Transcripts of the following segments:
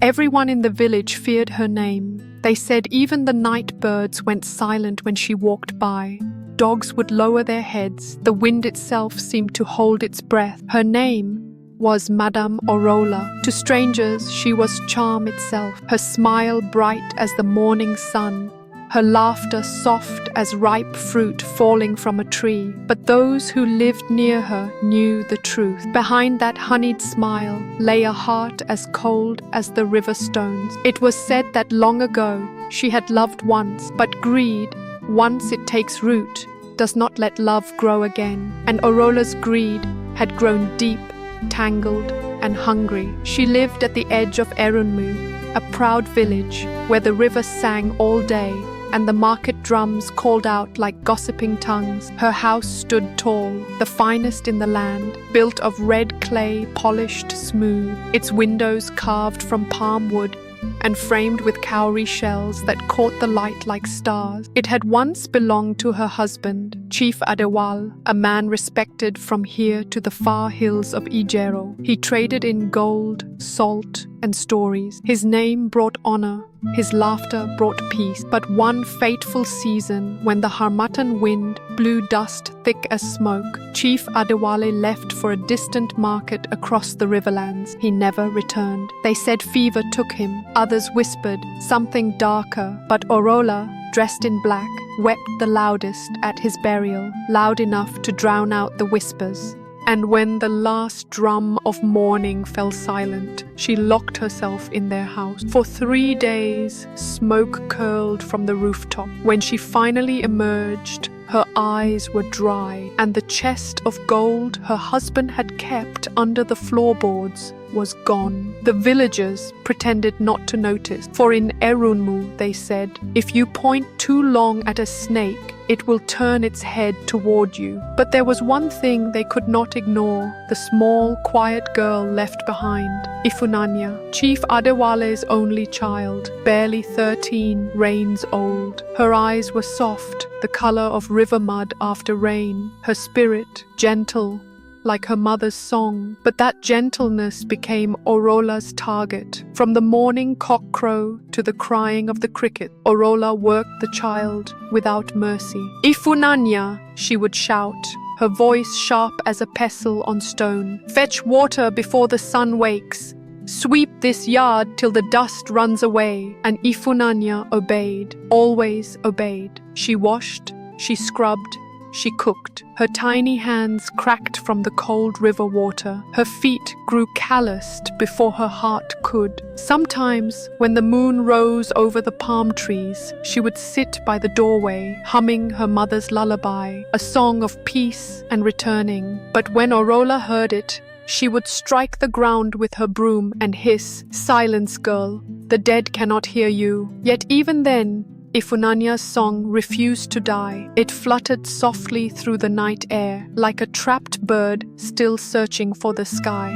Everyone in the village feared her name. They said even the night birds went silent when she walked by. Dogs would lower their heads. The wind itself seemed to hold its breath. Her name was Madam Orola. To strangers, she was charm itself, her smile bright as the morning sun, her laughter soft as ripe fruit falling from a tree. But those who lived near her knew the truth. Behind that honeyed smile lay a heart as cold as the river stones. It was said that long ago she had loved once, but greed, once it takes root, does not let love grow again. And Orola's greed had grown deep, tangled, and hungry. She lived at the edge of Erunmu, a proud village where the river sang all day and the market drums called out like gossiping tongues. Her house stood tall, the finest in the land, built of red clay, polished smooth, its windows carved from palm wood and framed with cowrie shells that caught the light like stars. It had once belonged to her husband, Chief Adewale, a man respected from here to the far hills of Ijero. He traded in gold, salt, and stories. His name brought honor, his laughter brought peace. But one fateful season, when the Harmattan wind blew dust thick as smoke, Chief Adewale left for a distant market across the riverlands. He never returned. They said fever took him. Others whispered something darker. But Orola, dressed in black, wept the loudest at his burial, loud enough to drown out the whispers. And when the last drum of mourning fell silent, she locked herself in their house. For 3 days, smoke curled from the rooftop. When she finally emerged, her eyes were dry, and the chest of gold her husband had kept under the floorboards was gone. The villagers pretended not to notice, for in Erunmu, they said, if you point too long at a snake, it will turn its head toward you. But there was one thing they could not ignore, the small, quiet girl left behind, Ifunanya, Chief Adewale's only child, barely 13 reigns old. Her eyes were soft, the color of river mud after rain, her spirit gentle, like her mother's song. But that gentleness became Orola's target. From the morning cockcrow to the crying of the cricket, Orola worked the child without mercy. Ifunanya, she would shout, her voice sharp as a pestle on stone. Fetch water before the sun wakes. Sweep this yard till the dust runs away. And Ifunanya obeyed, always obeyed. She washed, she scrubbed, she cooked. Her tiny hands cracked from the cold river water. Her feet grew calloused before her heart could. Sometimes, when the moon rose over the palm trees, she would sit by the doorway, humming her mother's lullaby, a song of peace and returning. But when Orola heard it, she would strike the ground with her broom and hiss, "Silence, girl, the dead cannot hear you." Yet even then, Ifunanya's song refused to die. It fluttered softly through the night air, like a trapped bird still searching for the sky.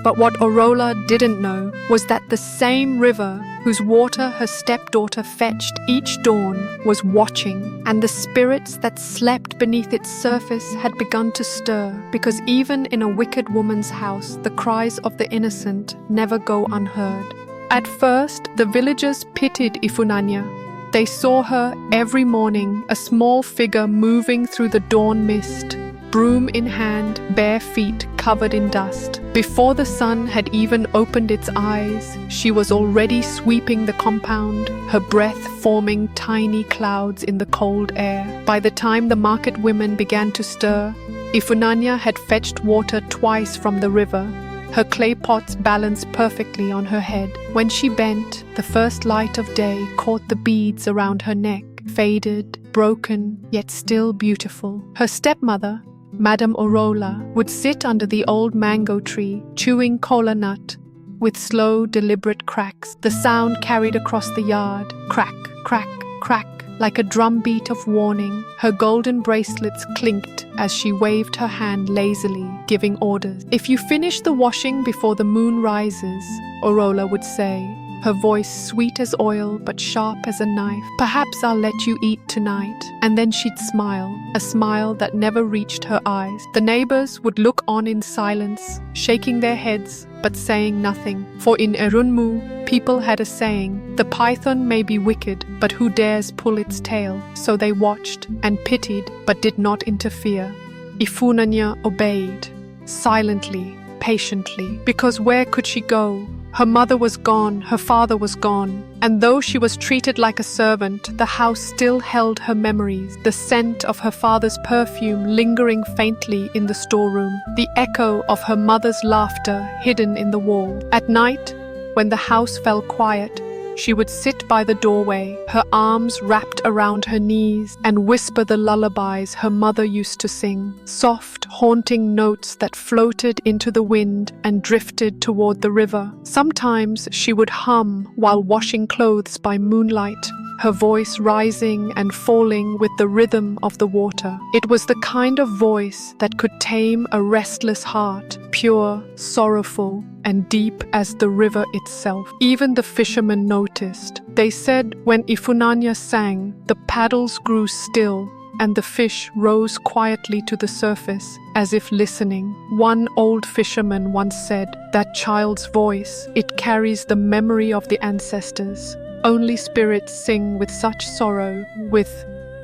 But what Orola didn't know was that the same river whose water her stepdaughter fetched each dawn was watching, and the spirits that slept beneath its surface had begun to stir, because even in a wicked woman's house, the cries of the innocent never go unheard. At first, the villagers pitied Ifunanya. They saw her every morning, a small figure moving through the dawn mist, broom in hand, bare feet covered in dust. Before the sun had even opened its eyes, she was already sweeping the compound, her breath forming tiny clouds in the cold air. By the time the market women began to stir, Ifunanya had fetched water twice from the river. Her clay pots balanced perfectly on her head. When she bent, the first light of day caught the beads around her neck, faded, broken, yet still beautiful. Her stepmother, Madam Orola, would sit under the old mango tree, chewing kola nut, with slow, deliberate cracks. The sound carried across the yard, crack, crack, crack, like a drumbeat of warning. Her golden bracelets clinked as she waved her hand lazily, giving orders. "If you finish the washing before the moon rises," Orola would say, her voice sweet as oil but sharp as a knife. "Perhaps I'll let you eat tonight." And then she'd smile, a smile that never reached her eyes. The neighbors would look on in silence, shaking their heads but saying nothing. For in Erunmu, people had a saying, "The python may be wicked, but who dares pull its tail?" So they watched and pitied but did not interfere. Ifunanya obeyed, silently, patiently, because where could she go? Her mother was gone, her father was gone, and though she was treated like a servant, the house still held her memories, the scent of her father's perfume lingering faintly in the storeroom, the echo of her mother's laughter hidden in the wall. At night, when the house fell quiet, she would sit by the doorway, her arms wrapped around her knees, and whisper the lullabies her mother used to sing, soft, haunting notes that floated into the wind and drifted toward the river. Sometimes she would hum while washing clothes by moonlight, her voice rising and falling with the rhythm of the water. It was the kind of voice that could tame a restless heart, pure, sorrowful, and deep as the river itself. Even the fishermen noticed. They said when Ifunanya sang, the paddles grew still, and the fish rose quietly to the surface, as if listening. One old fisherman once said, "That child's voice, it carries the memory of the ancestors. Only spirits sing with such sorrow,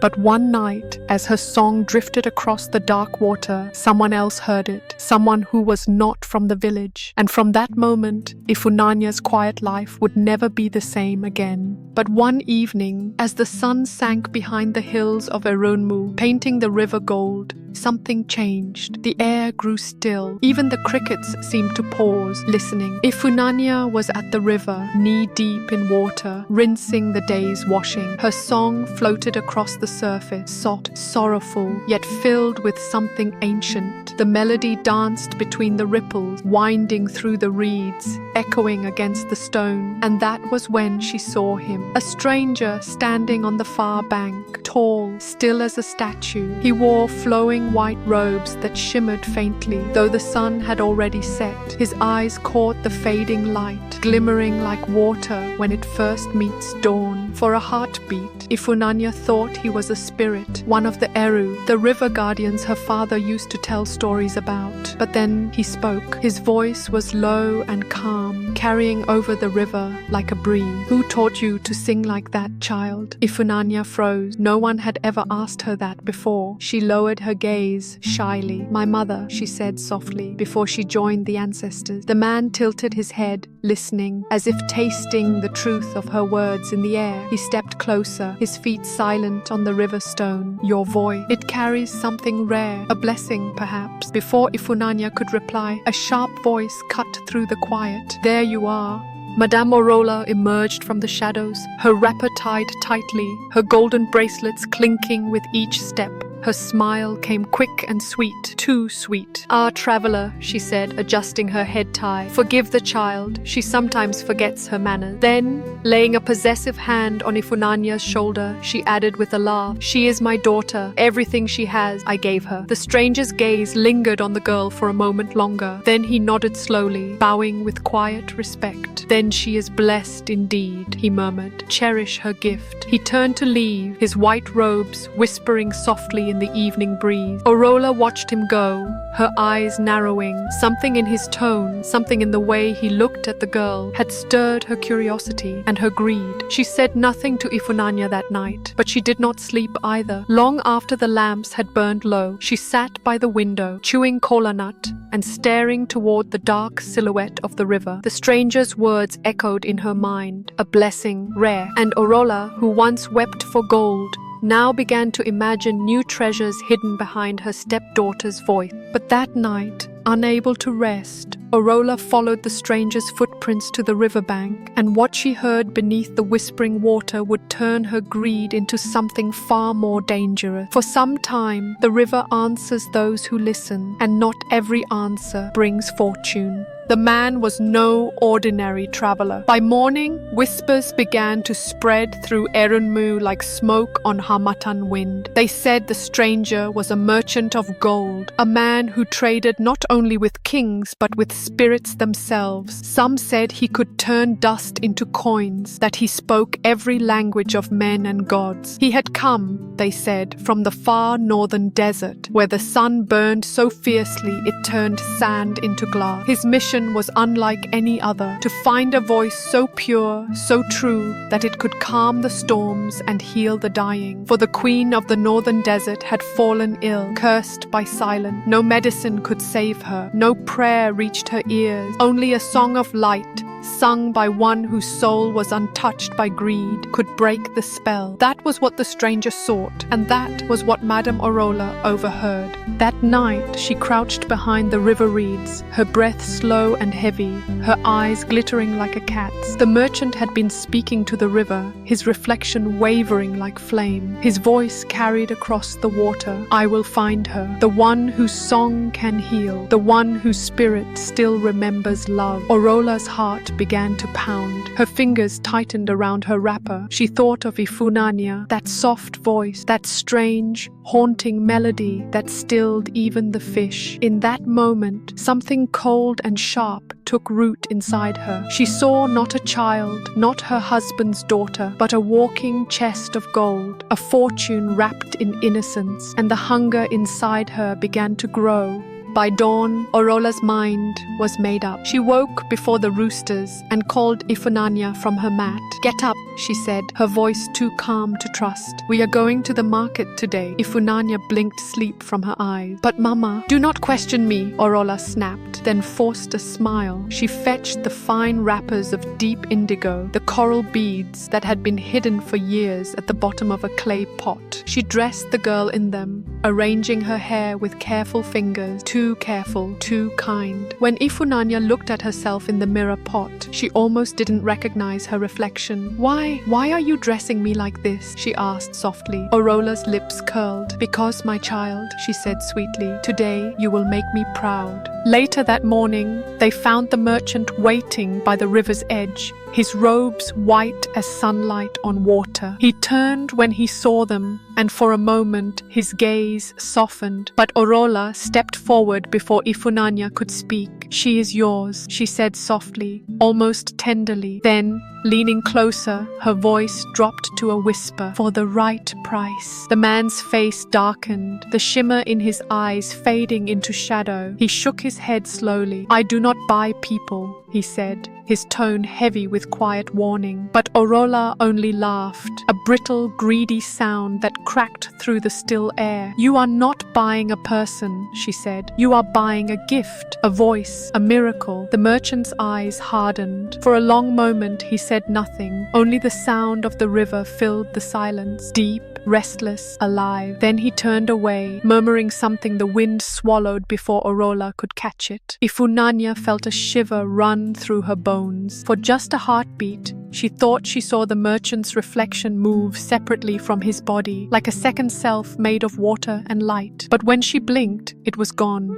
But one night, as her song drifted across the dark water, someone else heard it, someone who was not from the village. And from that moment, Ifunanya's quiet life would never be the same again. But one evening, as the sun sank behind the hills of Erunmu, painting the river gold, something changed. The air grew still. Even the crickets seemed to pause, listening. Ifunanya was at the river, knee-deep in water, rinsing the day's washing. Her song floated across the surface, soft, sorrowful, yet filled with something ancient. The melody danced between the ripples, winding through the reeds, echoing against the stone. And that was when she saw him, a stranger standing on the far bank, tall, still as a statue. He wore flowing white robes that shimmered faintly, though the sun had already set. His eyes caught the fading light, glimmering like water when it first meets dawn. For a heartbeat, Ifunanya thought he was a spirit, one of the Eru, the river guardians her father used to tell stories about. But then he spoke. His voice was low and calm, carrying over the river like a breeze. "Who taught you to sing like that, child?" Ifunanya froze. No one had ever asked her that before. She lowered her gaze shyly. "My mother," she said softly, before she joined the ancestors. The man tilted his head, listening, as if tasting the truth of her words in the air. He stepped closer, his feet silent on the river stone. "Your voice, it carries something rare, a blessing perhaps." Before Ifunanya could reply, a sharp voice cut through the quiet. "There you are." Madam Orola emerged from the shadows, her wrapper tied tightly, her golden bracelets clinking with each step. Her smile came quick and sweet, too sweet. "Ah, traveler," she said, adjusting her head tie. "Forgive the child. She sometimes forgets her manners." Then, laying a possessive hand on Ifunanya's shoulder, she added with a laugh, "She is my daughter. Everything she has, I gave her." The stranger's gaze lingered on the girl for a moment longer. Then he nodded slowly, bowing with quiet respect. "Then she is blessed indeed," he murmured. "Cherish her gift." He turned to leave, his white robes whispering softly in the evening breeze. Orola watched him go, her eyes narrowing. Something in his tone, something in the way he looked at the girl, had stirred her curiosity and her greed. She said nothing to Ifunanya that night, but she did not sleep either. Long after the lamps had burned low, she sat by the window, chewing kola nut and staring toward the dark silhouette of the river. The stranger's words echoed in her mind, a blessing rare. And Orola, who once wept for gold, now began to imagine new treasures hidden behind her stepdaughter's voice. But that night, unable to rest, Orola followed the stranger's footprints to the riverbank, and what she heard beneath the whispering water would turn her greed into something far more dangerous. For some time, the river answers those who listen, and not every answer brings fortune. The man was no ordinary traveler. By morning, whispers began to spread through Erunmu like smoke on Hamatan wind. They said the stranger was a merchant of gold, a man who traded not only with kings but with spirits themselves. Some said he could turn dust into coins, that he spoke every language of men and gods. He had come, they said, from the far northern desert, where the sun burned so fiercely it turned sand into glass. His mission was unlike any other, to find a voice so pure, so true, that it could calm the storms and heal the dying. For the queen of the northern desert had fallen ill, cursed by silence. No medicine could save her, no prayer reached her ears, only a song of light, sung by one whose soul was untouched by greed, could break the spell. That was what the stranger sought, and that was what Madam Orola overheard. That night she crouched behind the river reeds, her breath slow and heavy, her eyes glittering like a cat's. The merchant had been speaking to the river, his reflection wavering like flame. His voice carried across the water. I will find her, the one whose song can heal, the one whose spirit still remembers love. Orola's heart began to pound. Her fingers tightened around her wrapper. She thought of Ifunanya, that soft voice, that strange, haunting melody that stilled even the fish. In that moment, something cold and sharp took root inside her. She saw not a child, not her husband's daughter, but a walking chest of gold, a fortune wrapped in innocence, and the hunger inside her began to grow. By dawn, Orola's mind was made up. She woke before the roosters and called Ifunanya from her mat. Get up, she said, her voice too calm to trust. We are going to the market today. Ifunanya blinked sleep from her eyes. But Mama, do not question me, Orola snapped, then forced a smile. She fetched the fine wrappers of deep indigo, the coral beads that had been hidden for years at the bottom of a clay pot. She dressed the girl in them, arranging her hair with careful fingers, too careful, too kind. When Ifunanya looked at herself in the mirror pot, she almost didn't recognize her reflection. Why are you dressing me like this? She asked softly. Orola's lips curled. Because, my child, she said sweetly, today you will make me proud. Later that morning, they found the merchant waiting by the river's edge, his robes white as sunlight on water. He turned when he saw them, and for a moment his gaze softened. But Orola stepped forward before Ifunanya could speak. She is yours, she said softly, almost tenderly. Then, leaning closer, her voice dropped to a whisper, for the right price. The man's face darkened, the shimmer in his eyes fading into shadow. He shook his head slowly. I do not buy people, he said, his tone heavy with quiet warning. But Orola only laughed, a brittle, greedy sound that cracked through the still air. You are not buying a person, she said. You are buying a gift, a voice, a miracle. The merchant's eyes hardened. For a long moment he said nothing. Only the sound of the river filled the silence, deep, restless, alive. Then he turned away, murmuring something the wind swallowed before Orola could catch it. Ifunanya felt a shiver run through her bones. For just a heartbeat, she thought she saw the merchant's reflection move separately from his body, like a second self made of water and light. But when she blinked, it was gone.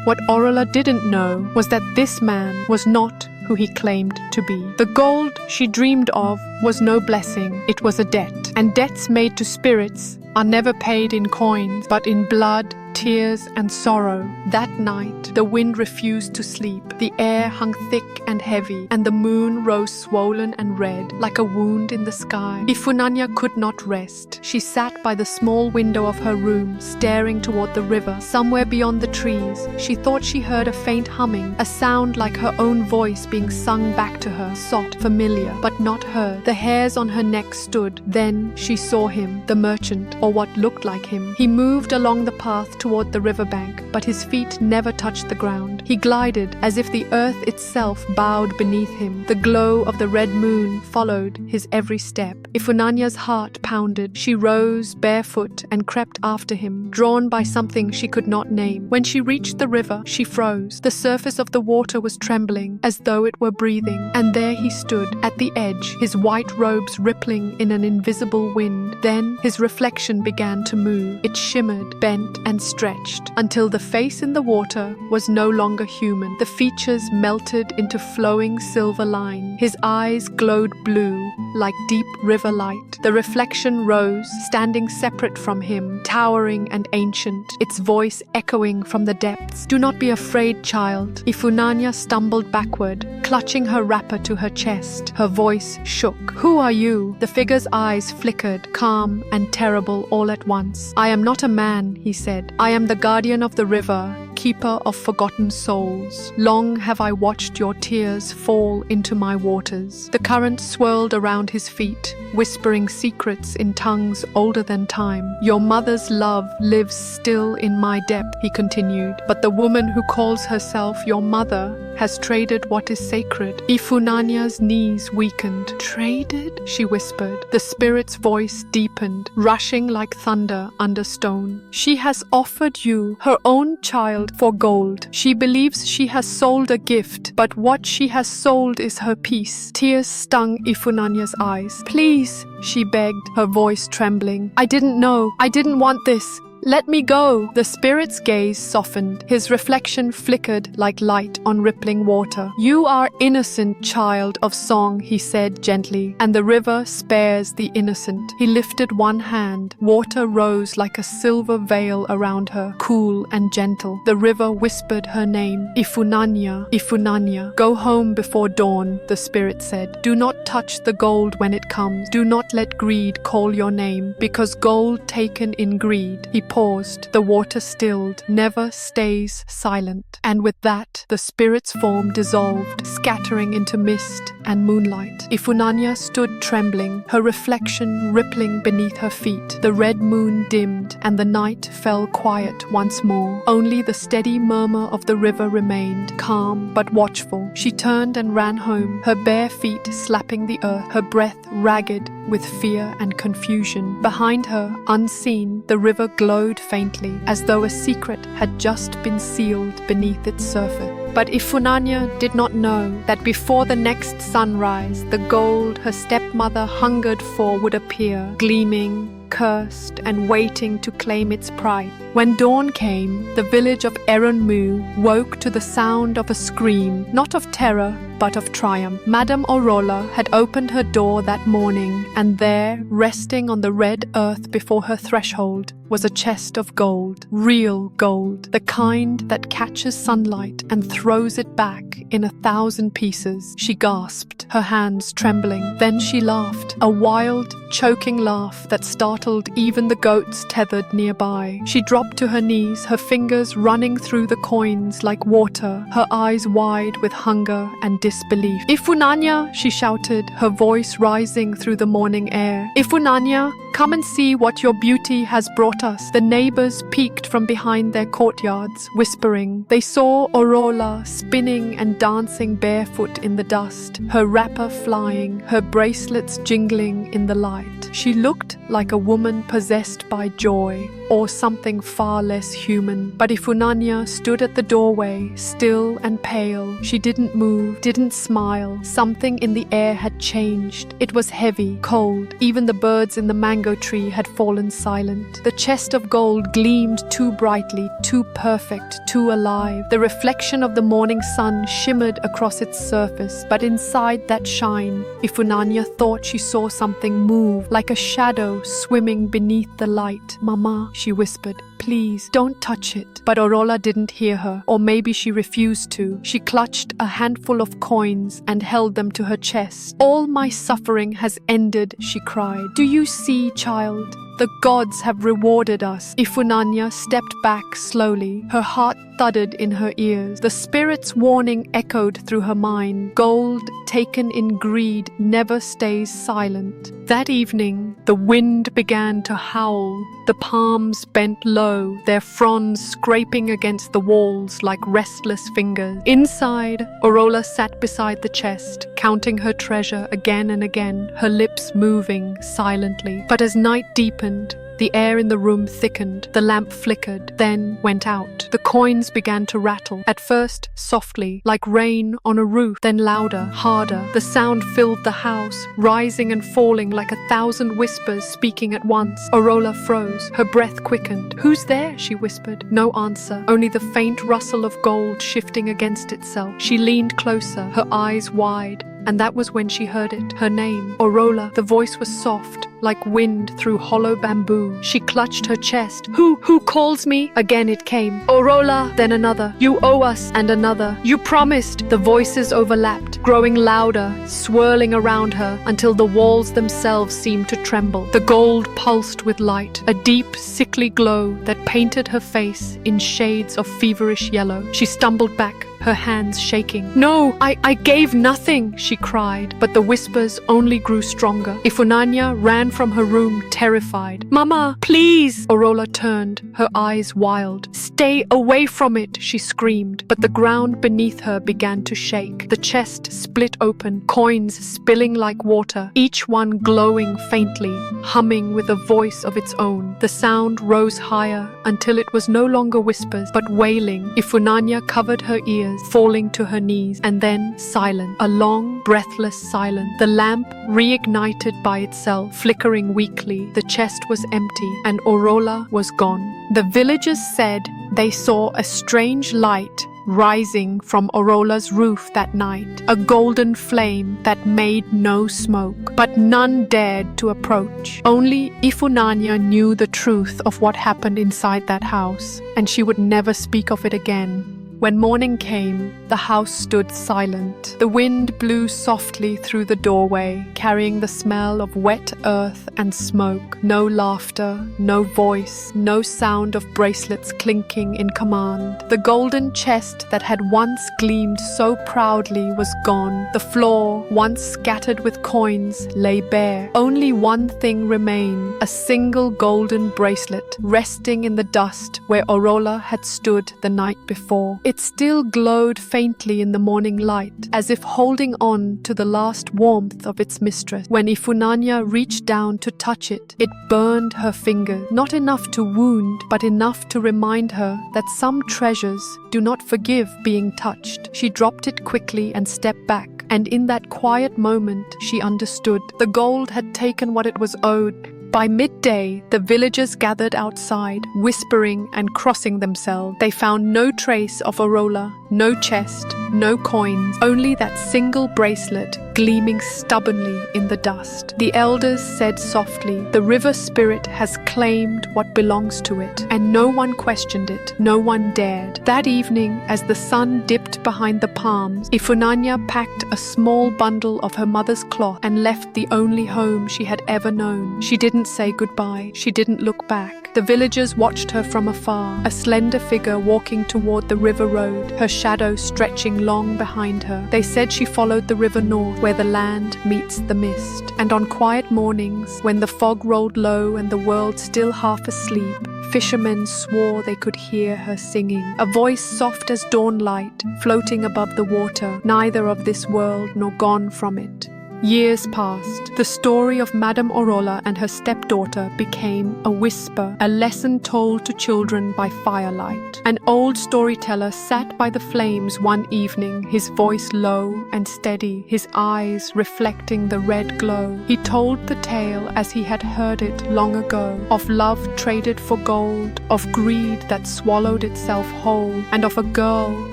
What Orola didn't know was that this man was not who he claimed to be. The gold she dreamed of was no blessing, it was a debt. And debts made to spirits are never paid in coins, but in blood, tears and sorrow. That night, the wind refused to sleep. The air hung thick and heavy, and the moon rose swollen and red, like a wound in the sky. Ifunanya could not rest. She sat by the small window of her room, staring toward the river. Somewhere beyond the trees, she thought she heard a faint humming, a sound like her own voice being sung back to her, soft, familiar, but not her. The hairs on her neck stood. Then she saw him, the merchant, or what looked like him. He moved along the path toward the riverbank, but his feet never touched the ground. He glided as if the earth itself bowed beneath him. The glow of the red moon followed his every step. Ifunanya's heart pounded. She rose barefoot and crept after him, drawn by something she could not name. When she reached the river, she froze. The surface of the water was trembling, as though it were breathing. And there he stood, at the edge, his white robes rippling in an invisible wind. Then his reflection reflection began to move. It shimmered, bent, and stretched, until the face in the water was no longer human. The features melted into flowing silver line. His eyes glowed blue, like deep river light. The reflection rose, standing separate from him, towering and ancient, its voice echoing from the depths. "Do not be afraid, child." Ifunanya stumbled backward, clutching her wrapper to her chest. Her voice shook. "Who are you?" The figure's eyes flickered, calm and terrible all at once. "I am not a man," he said. "I am the guardian of the river, keeper of forgotten souls. Long have I watched your tears fall into my waters." The current swirled around his feet, whispering secrets in tongues older than time. "Your mother's love lives still in my depth," he continued, "but the woman who calls herself your mother has traded what is sacred." Ifunanya's knees weakened. "Traded?" she whispered. The spirit's voice deepened, rushing like thunder under stone. "She has offered you her own child for gold. She believes she has sold a gift, but what she has sold is her peace." Tears stung Ifunanya's eyes. "Please," she begged, her voice trembling. "I didn't know. I didn't want this. Let me go." The spirit's gaze softened. His reflection flickered like light on rippling water. "You are innocent, child of song," he said gently, "and the river spares the innocent." He lifted one hand. Water rose like a silver veil around her, cool and gentle. The river whispered her name. "Ifunanya, Ifunanya." "Go home before dawn," the spirit said. "Do not touch the gold when it comes. Do not let greed call your name, because gold taken in greed." He paused. The water stilled, never stays silent. And with that, the spirit's form dissolved, scattering into mist and moonlight. Ifunanya stood trembling, her reflection rippling beneath her feet. The red moon dimmed, and the night fell quiet once more. Only the steady murmur of the river remained, calm but watchful. She turned and ran home, her bare feet slapping the earth, her breath ragged with fear and confusion. Behind her, unseen, the river glowed faintly, as though a secret had just been sealed beneath its surface. But Ifunanya did not know that before the next sunrise, the gold her stepmother hungered for would appear, gleaming, cursed, and waiting to claim its prize. When dawn came, the village of Erunmu woke to the sound of a scream, not of terror, but of triumph. Madam Orola had opened her door that morning, and there, resting on the red earth before her threshold, was a chest of gold. Real gold. The kind that catches sunlight and throws it back in 1,000 pieces. She gasped, her hands trembling. Then she laughed, a wild, choking laugh that startled even the goats tethered nearby. She dropped to her knees, her fingers running through the coins like water, her eyes wide with hunger and disbelief. "Ifunanya!" she shouted, her voice rising through the morning air. "Ifunanya, come and see what your beauty has brought us." The neighbors peeked from behind their courtyards, whispering. They saw Orola spinning and dancing barefoot in the dust, her wrapper flying, her bracelets jingling in the light. She looked like a woman possessed by joy, or something far less human. But Ifunanya stood at the doorway, still and pale. She didn't move, didn't smile. Something in the air had changed. It was heavy, cold. Even the birds in the mango tree had fallen silent. The chest of gold gleamed too brightly, too perfect, too alive. The reflection of the morning sun shimmered across its surface, but inside that shine, Ifunanya thought she saw something move, like a shadow swimming beneath the light. "Mama," she whispered, "please, don't touch it." But Orola didn't hear her, or maybe she refused to. She clutched a handful of coins and held them to her chest. "All my suffering has ended," she cried. "Do you see, child? The gods have rewarded us." Ifunanya stepped back slowly, her heart thudded in her ears. The spirit's warning echoed through her mind. Gold taken in greed never stays silent. That evening, the wind began to howl. The palms bent low, their fronds scraping against the walls like restless fingers. Inside, Orola sat beside the chest, counting her treasure again and again, her lips moving silently. But as night deepened, The air in the room thickened, the lamp flickered, then went out. The coins began to rattle, at first softly, like rain on a roof, then louder, harder. The sound filled the house, rising and falling like 1,000 whispers speaking at once. Orola froze, her breath quickened. "Who's there?" she whispered. No answer, only the faint rustle of gold shifting against itself. She leaned closer, her eyes wide, and that was when she heard it, her name, Orola. The voice was soft, like wind through hollow bamboo. She clutched her chest. Who calls me?" Again it came. "Orola," then another. "You owe us," and another. "You promised." The voices overlapped, growing louder, swirling around her until the walls themselves seemed to tremble. The gold pulsed with light, a deep, sickly glow that painted her face in shades of feverish yellow. She stumbled back, her hands shaking. "No, I gave nothing," she cried, but the whispers only grew stronger. Ifunanya ran from her room, terrified. "Mama, please!" Orola turned, her eyes wild. "Stay away from it," she screamed, but the ground beneath her began to shake. The chest split open, coins spilling like water, each one glowing faintly, humming with a voice of its own. The sound rose higher until it was no longer whispers, but wailing. Ifunanya covered her ears, falling to her knees, and then silent, a long, breathless silence. The lamp reignited by itself, flickering weakly. The chest was empty, and Orola was gone. The villagers said they saw a strange light rising from Orola's roof that night, a golden flame that made no smoke, but none dared to approach. Only Ifunanya knew the truth of what happened inside that house, and she would never speak of it again. When morning came, the house stood silent. The wind blew softly through the doorway, carrying the smell of wet earth and smoke. No laughter, no voice, no sound of bracelets clinking in command. The golden chest that had once gleamed so proudly was gone. The floor, once scattered with coins, lay bare. Only one thing remained, a single golden bracelet, resting in the dust where Orola had stood the night before. It still glowed faintly in the morning light, as if holding on to the last warmth of its mistress. When Ifunanya reached down to touch it, it burned her finger, not enough to wound, but enough to remind her that some treasures do not forgive being touched. She dropped it quickly and stepped back, and in that quiet moment she understood. The gold had taken what it was owed. By midday, the villagers gathered outside, whispering and crossing themselves. They found no trace of Orola, no chest, no coins, only that single bracelet gleaming stubbornly in the dust. The elders said softly, "The river spirit has claimed what belongs to it," and no one questioned it, no one dared. That evening, as the sun dipped behind the palms, Ifunanya packed a small bundle of her mother's cloth and left the only home she had ever known. She didn't say goodbye. She didn't look back. The villagers watched her from afar, a slender figure walking toward the river road, her shadow stretching long behind her. They said she followed the river north, where the land meets the mist. And on quiet mornings, when the fog rolled low and the world still half asleep, fishermen swore they could hear her singing, a voice soft as dawn light, floating above the water, neither of this world nor gone from it. Years passed. The story of Madam Orola and her stepdaughter became a whisper, a lesson told to children by firelight. An old storyteller sat by the flames one evening, his voice low and steady, his eyes reflecting the red glow. He told the tale as he had heard it long ago, of love traded for gold, of greed that swallowed itself whole, and of a girl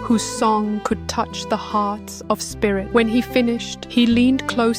whose song could touch the hearts of spirit. When he finished, he leaned closer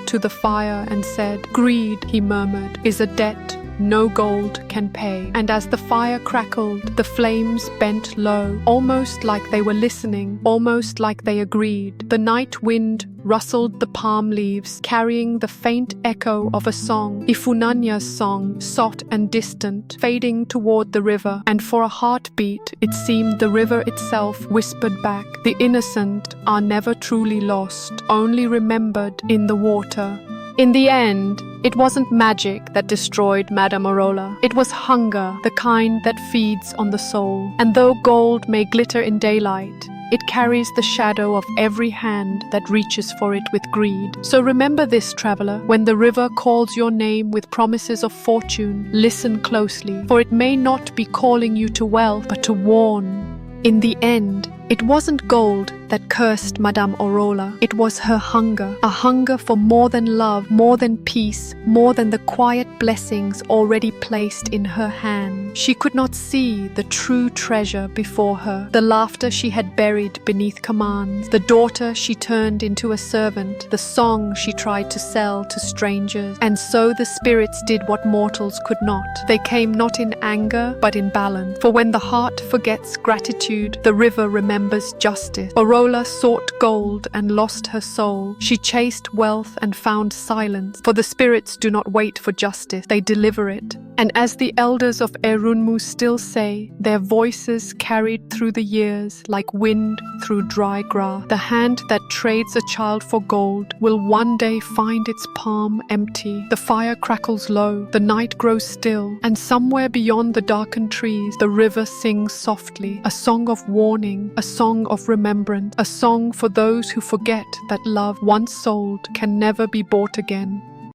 to the fire and said, "Greed," he murmured, "is a debt no gold can pay." And as the fire crackled, the flames bent low, almost like they were listening, almost like they agreed. The night wind rustled the palm leaves, carrying the faint echo of a song, Ifunanya's song, soft and distant, fading toward the river, and for a heartbeat it seemed the river itself whispered back, "The innocent are never truly lost, only remembered in the water." In the end, it wasn't magic that destroyed Madam Orola. It was hunger, the kind that feeds on the soul. And though gold may glitter in daylight, It carries the shadow of every hand that reaches for it with greed. So remember this, traveler, when the river calls your name with promises of fortune, listen closely, for it may not be calling you to wealth, but to warn. In the end, it wasn't gold that cursed Madam Orola. It was her hunger, a hunger for more than love, more than peace, more than the quiet blessings already placed in her hand. She could not see the true treasure before her, the laughter she had buried beneath commands, the daughter she turned into a servant, the song she tried to sell to strangers. And so the spirits did what mortals could not. They came not in anger, but in balance. For when the heart forgets gratitude, the river remembers justice. Orola sought gold and lost her soul. She chased wealth and found silence. For the spirits do not wait for justice, they deliver it. And as the elders of Erunmu still say, their voices carried through the years like wind through dry grass, the hand that trades a child for gold will one day find its palm empty. The fire crackles low, the night grows still, and somewhere beyond the darkened trees, the river sings softly, a song of warning, a song of remembrance, a song for those who forget that love once sold can never be bought again.